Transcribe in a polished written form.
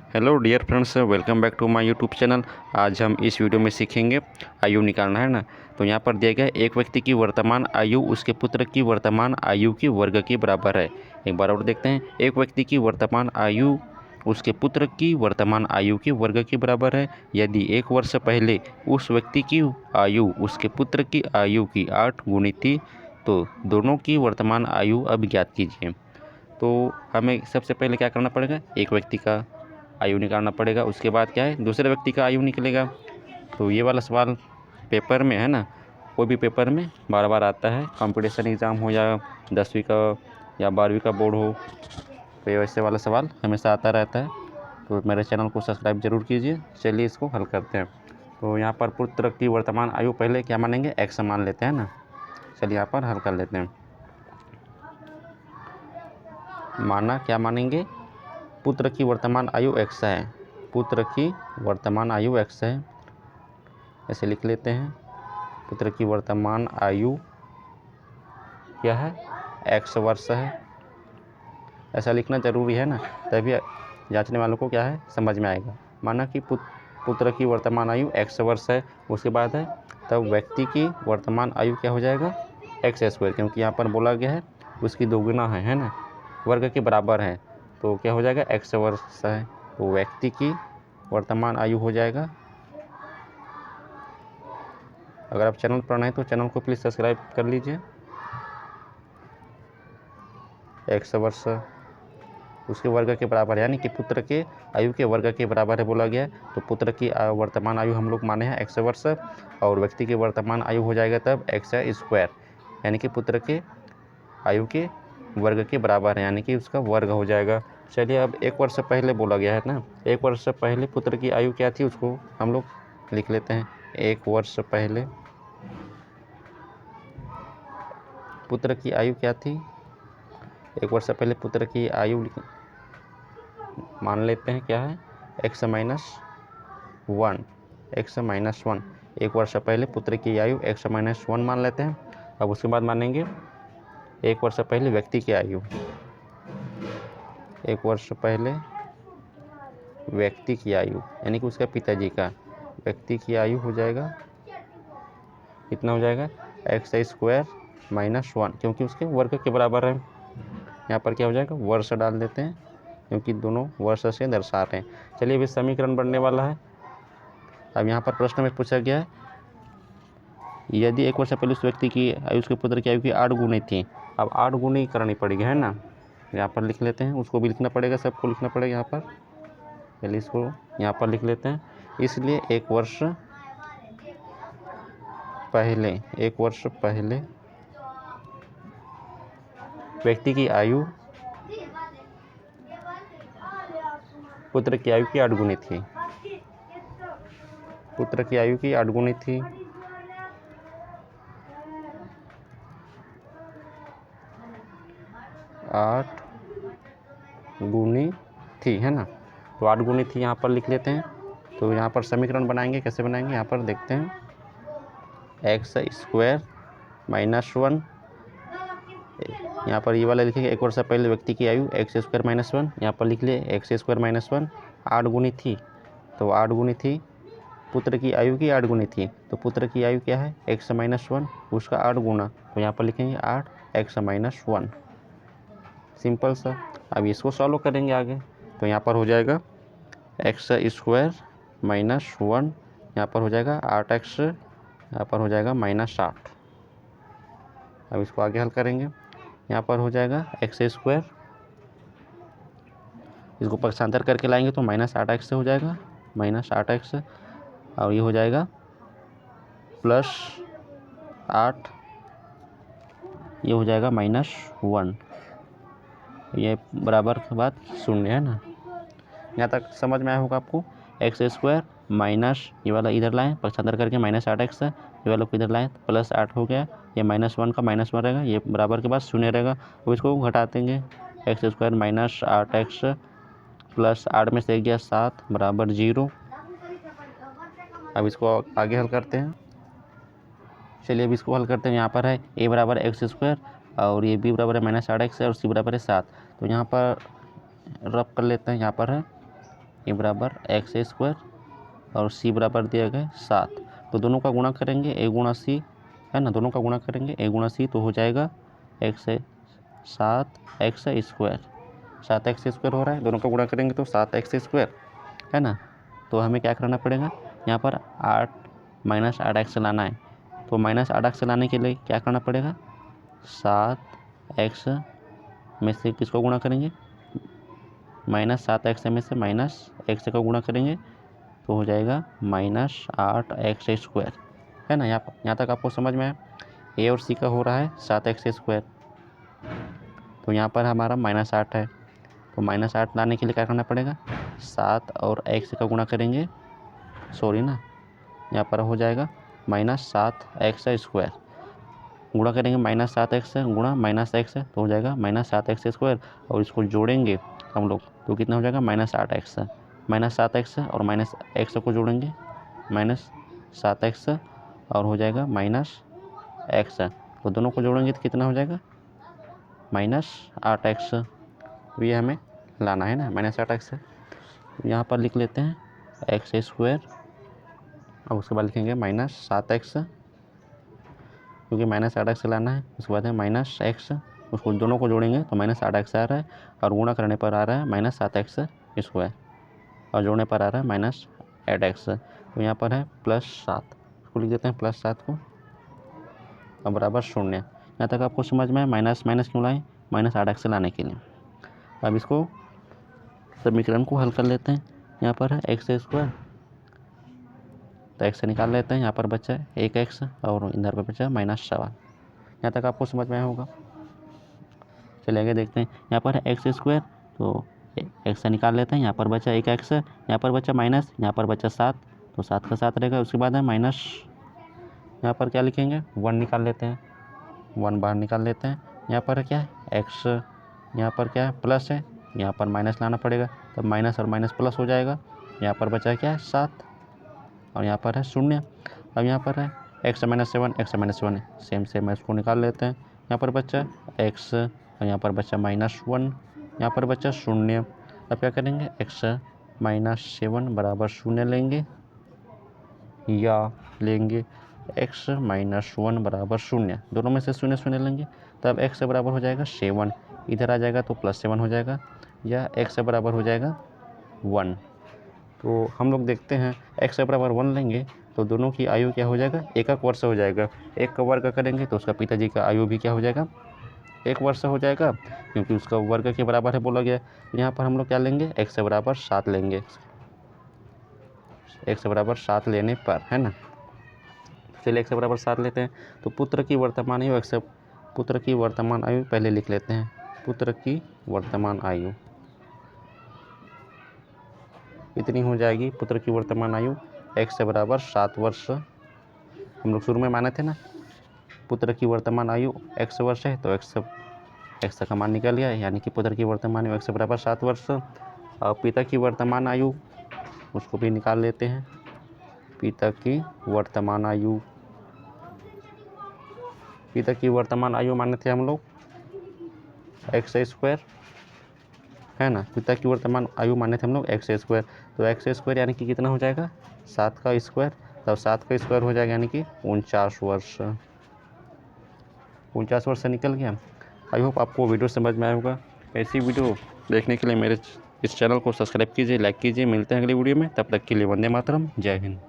Hello dear friends, welcome back to my YouTube channel. आज हम इस वीडियो में सीखेंगे आयु निकालना है ना। तो यहाँ पर दिया गया एक व्यक्ति की वर्तमान आयु उसके पुत्र की वर्तमान आयु की वर्ग के बराबर है। एक बार और देखते हैं। एक व्यक्ति की वर्तमान आयु उसके पुत्र की वर्तमान आयु के वर्ग के बराबर है यदि 1 वर्ष पहले उस व्यक्ति की आयु उसके पुत्र की आयु की 8 गुनी थी तो दोनों की वर्तमान आयु अब ज्ञात कीजिए। तो हमें सबसे पहले क्या करना पड़ेगा, एक व्यक्ति का आयु निकालना पड़ेगा। उसके बाद क्या है, दूसरे व्यक्ति का आयु निकलेगा। तो ये वाला सवाल पेपर में है ना, कोई भी पेपर में बार बार आता है। कंपटीशन एग्ज़ाम हो या 10वीं का या 12वीं का बोर्ड हो, तो ये वैसे वाला सवाल हमेशा आता रहता है। तो मेरे चैनल को सब्सक्राइब जरूर कीजिए। चलिए इसको हल करते हैं। तो यहाँ पर पुत्र की वर्तमान आयु पहले क्या मानेंगे, x मान लेते हैं ना। चलिए यहाँ पर हल कर लेते हैं। माना क्या मानेंगे, पुत्र की वर्तमान आयु x है। पुत्र की वर्तमान आयु x है, ऐसे लिख लेते हैं। पुत्र की वर्तमान आयु क्या है, x वर्ष है। ऐसा लिखना ज़रूरी है ना, तभी जांचने वालों को क्या है समझ में आएगा। माना कि पुत्र की वर्तमान आयु x वर्ष है, उसके बाद है तब व्यक्ति की वर्तमान आयु क्या हो जाएगा, x², क्योंकि यहाँ पर बोला गया है उसकी दोगुना है ना, वर्ग के बराबर है। तो क्या हो जाएगा, x वर्ष है, तो व्यक्ति की वर्तमान आयु हो जाएगा। अगर आप चैनल पर नए तो चैनल को प्लीज़ सब्सक्राइब कर लीजिए। x वर्ष उसके वर्ग के बराबर है, यानी कि पुत्र के आयु के वर्ग के बराबर है बोला गया है। तो पुत्र की वर्तमान आयु हम लोग माने हैं x वर्ष, और व्यक्ति की वर्तमान आयु हो जाएगा तब x², यानी कि पुत्र के आयु के वर्ग के बराबर है, यानी कि उसका वर्ग हो जाएगा। चलिए अब 1 वर्ष पहले बोला गया है ना, 1 वर्ष पहले पुत्र की आयु क्या थी उसको हम लोग लिख लेते हैं। 1 वर्ष पहले पुत्र की आयु क्या थी, 1 वर्ष पहले पुत्र की आयु मान लेते हैं क्या है, x - 1, x - 1। 1 वर्ष पहले पुत्र की आयु x - 1 मान लेते हैं। अब उसके बाद मानेंगे 1 वर्ष पहले व्यक्ति की आयु, 1 वर्ष पहले व्यक्ति की आयु यानी कि उसका पिताजी का, व्यक्ति की आयु हो जाएगा, कितना हो जाएगा, x² - 1, क्योंकि उसके वर्ग के बराबर है। यहाँ पर क्या हो जाएगा, वर्ष डाल देते हैं क्योंकि दोनों वर्ष से दर्शा रहे हैं। चलिए अभी समीकरण बनने वाला है। अब यहाँ पर प्रश्न में पूछा गया है यदि 1 वर्ष पहले उस व्यक्ति की आयु उसके पुत्र की आयु की 8 गुनी थी। अब 8 गुनी करनी पड़ेगी है ना, यहाँ पर लिख लेते हैं। उसको भी लिखना पड़ेगा, सबको लिखना पड़ेगा यहाँ पर। चलिए इसको यहाँ पर लिख लेते हैं। इसलिए 1 वर्ष पहले व्यक्ति की आयु पुत्र की आयु की 8 गुनी थी। पुत्र की आयु की 8 गुनी थी। आठ गुनी थी है ना, तो 8 गुनी थी यहाँ पर लिख लेते हैं। तो यहाँ पर समीकरण बनाएंगे, कैसे बनाएंगे यहाँ पर देखते हैं। x² - 1, यहाँ पर ये वाला लिखेंगे 1 वर्ष पहले व्यक्ति की आयु x² - 1, यहाँ पर लिख लिए x² - 1। 8 गुनी थी, तो 8 गुनी थी, पुत्र की आयु की 8 गुनी थी, तो पुत्र की आयु क्या है, x - 1, उसका 8 गुना, तो यहाँ पर लिखेंगे 8 x - 1। सिंपल सा। अब इसको सॉल्व करेंगे आगे, तो यहाँ पर हो जाएगा x² - 1, यहाँ पर हो जाएगा 8x, यहाँ पर हो जाएगा -8। अब इसको आगे हल करेंगे, यहाँ पर हो जाएगा x², इसको पक्षांतर करके लाएंगे तो -8x से हो जाएगा, -8x, और ये हो जाएगा +8, ये हो जाएगा -1। ये बराबर के बाद 0 है ना। यहाँ तक समझ में आया होगा आपको। x² माइनस ये वाला इधर लाएं, पक्षांतर करके -8x, ये वाला को इधर लाएं, +8 हो गया, ये -1 का -1 रहेगा, ये बराबर के बाद 0 रहेगा। अब इसको घटा देंगे, x² - 8x +8 में से गया 7 बराबर 0। अब इसको आगे हल करते हैं। चलिए अब इसको हल करते हैं। यहाँ पर है a बराबर x² और ये b बराबर है -8x और c बराबर है 7। तो यहाँ पर रब कर लेते हैं। यहाँ पर है ए बराबर एक्स स्क्वायर और सी बराबर दिया गया 7। तो दोनों का गुणा करेंगे ए गुणा सी, है ना, दोनों का गुणा करेंगे ए गुणा सी तो हो जाएगा x 7x square. 7x square हो रहा है, दोनों का गुणा करेंगे तो 7x स्क्वायर, है ना। तो हमें क्या करना पड़ेगा, यहाँ पर 8 माइनस 8x लाना है। तो माइनस 8x लाने के लिए क्या करना पड़ेगा, 7x में से किसको गुणा करेंगे, माइनस 7x में से माइनस x का गुणा करेंगे तो हो जाएगा माइनस 8x स्क्वायर, है ना। यहाँ तक आपको समझ में आया। ए और सी का हो रहा है 7x स्क्वायर, तो यहाँ पर हमारा माइनस 8 है। तो माइनस 8 लाने के लिए क्या करना पड़ेगा, 7 और x का गुणा करेंगे, सॉरी ना, यहाँ पर हो जाएगा माइनस 7x स्क्वायर, गुणा करेंगे माइनस 7x गुणा माइनस x तो हो जाएगा माइनस 7x स्क्वायर, और इसको जोड़ेंगे हम लोग तो कितना हो जाएगा माइनस 8x, माइनस 7x और माइनस x को जोड़ेंगे माइनस 7x और हो जाएगा माइनस x। तो दोनों को जोड़ेंगे तो कितना हो जाएगा माइनस 8x। ये हमें लाना है ना, माइनस 8x। यहाँ पर लिख लेते हैं एक्स स्क्वायर और उसके बाद लिखेंगे माइनस 7x, क्योंकि माइनस 8x लाना है। उसके बाद है माइनस x, उसको दोनों को जोड़ेंगे तो माइनस 8x आ रहा है, और गुणा करने पर आ रहा है माइनस 7x स्क्वायर, और जोड़ने पर आ रहा है माइनस 8x। तो यहाँ पर है प्लस 7, इसको लिख देते हैं प्लस 7 को, और बराबर 0। यहाँ तक आपको समझ में है। माइनस माइनस क्यों लाएँ, माइनस 8x लाने के लिए। अब इसको समीकरण को हल कर लेते हैं। यहाँ पर है एक्स स्क्वायर, तो x निकाल लेते हैं, यहाँ पर बचा है 1x और इधर पर बचा है माइनस 7। यहाँ तक आपको समझ में आया होगा। चलिए आगे देखते हैं। यहाँ पर है एक्स स्क्वायर, तो x निकाल लेते हैं, यहाँ पर बचा 1x, यहाँ पर बचा माइनस, यहाँ पर बचा 7, तो 7 का 7 रहेगा। उसके बाद है माइनस, यहाँ पर क्या लिखेंगे 1 निकाल लेते हैं, 1 बाहर निकाल लेते हैं। यहाँ पर क्या है x, यहाँ पर क्या है प्लस है, यहाँ पर माइनस लाना पड़ेगा, तब माइनस और माइनस प्लस हो जाएगा। यहाँ पर बचा है क्या है 7, और यहाँ पर है 0। अब यहाँ पर है x minus 7, x minus 1 same इसको निकाल लेते हैं। यहाँ पर बचा x और यहाँ पर बचा माइनस 1, यहाँ पर बचा 0। अब क्या करेंगे, x माइनस 7 बराबर 0 लेंगे, या लेंगे x माइनस 1 बराबर 0, दोनों में से 0 0 लेंगे, तब x बराबर हो जाएगा 7, इधर आ जाएगा तो प्लस 7 हो जाएगा, या x बराबर हो जाएगा 1। तो हम लोग देखते हैं x बराबर 1 लेंगे तो दोनों की आयु क्या हो जाएगा, 1 वर्ष हो जाएगा। 1 का वर्ग करेंगे तो उसका पिताजी का आयु भी क्या हो जाएगा, 1 वर्ष हो जाएगा, क्योंकि उसका वर्ग के बराबर है बोला गया। यहाँ पर हम लोग क्या लेंगे, x बराबर 7 लेंगे, x बराबर 7 लेने पर, है ना। चलिए x बराबर 7 लेते हैं। तो पुत्र की वर्तमान आयु, पुत्र की वर्तमान आयु पहले लिख लेते हैं। पुत्र की वर्तमान आयु इतनी हो जाएगी, पुत्र की वर्तमान आयु x बराबर 7 वर्ष। हम लोग शुरू में माने थे ना, पुत्र की वर्तमान आयु x वर्ष है, तो x का मान निकल गया, यानी कि पुत्र की वर्तमान आयु x बराबर 7 वर्ष। और पिता की वर्तमान आयु, उसको भी निकाल लेते हैं। पिता की वर्तमान आयु, पिता की वर्तमान आयु माने थे हम लोग एक्स स्क्वायर, है ना। पिता की वर्तमान आयु माने थे हम लोग एक्स स्क्वायर, तो एक्स स्क्वायर यानी कि कितना हो जाएगा 7 का स्क्वायर, तब 7 का स्क्वायर हो जाएगा यानी कि 49 वर्ष। 49 वर्ष से निकल गया। आई होप आपको वीडियो समझ में आया होगा। ऐसी वीडियो देखने के लिए मेरे इस चैनल को सब्सक्राइब कीजिए, लाइक कीजिए। मिलते हैं अगली वीडियो में, तब तक के लिए वंदे मातरम, जय हिंद।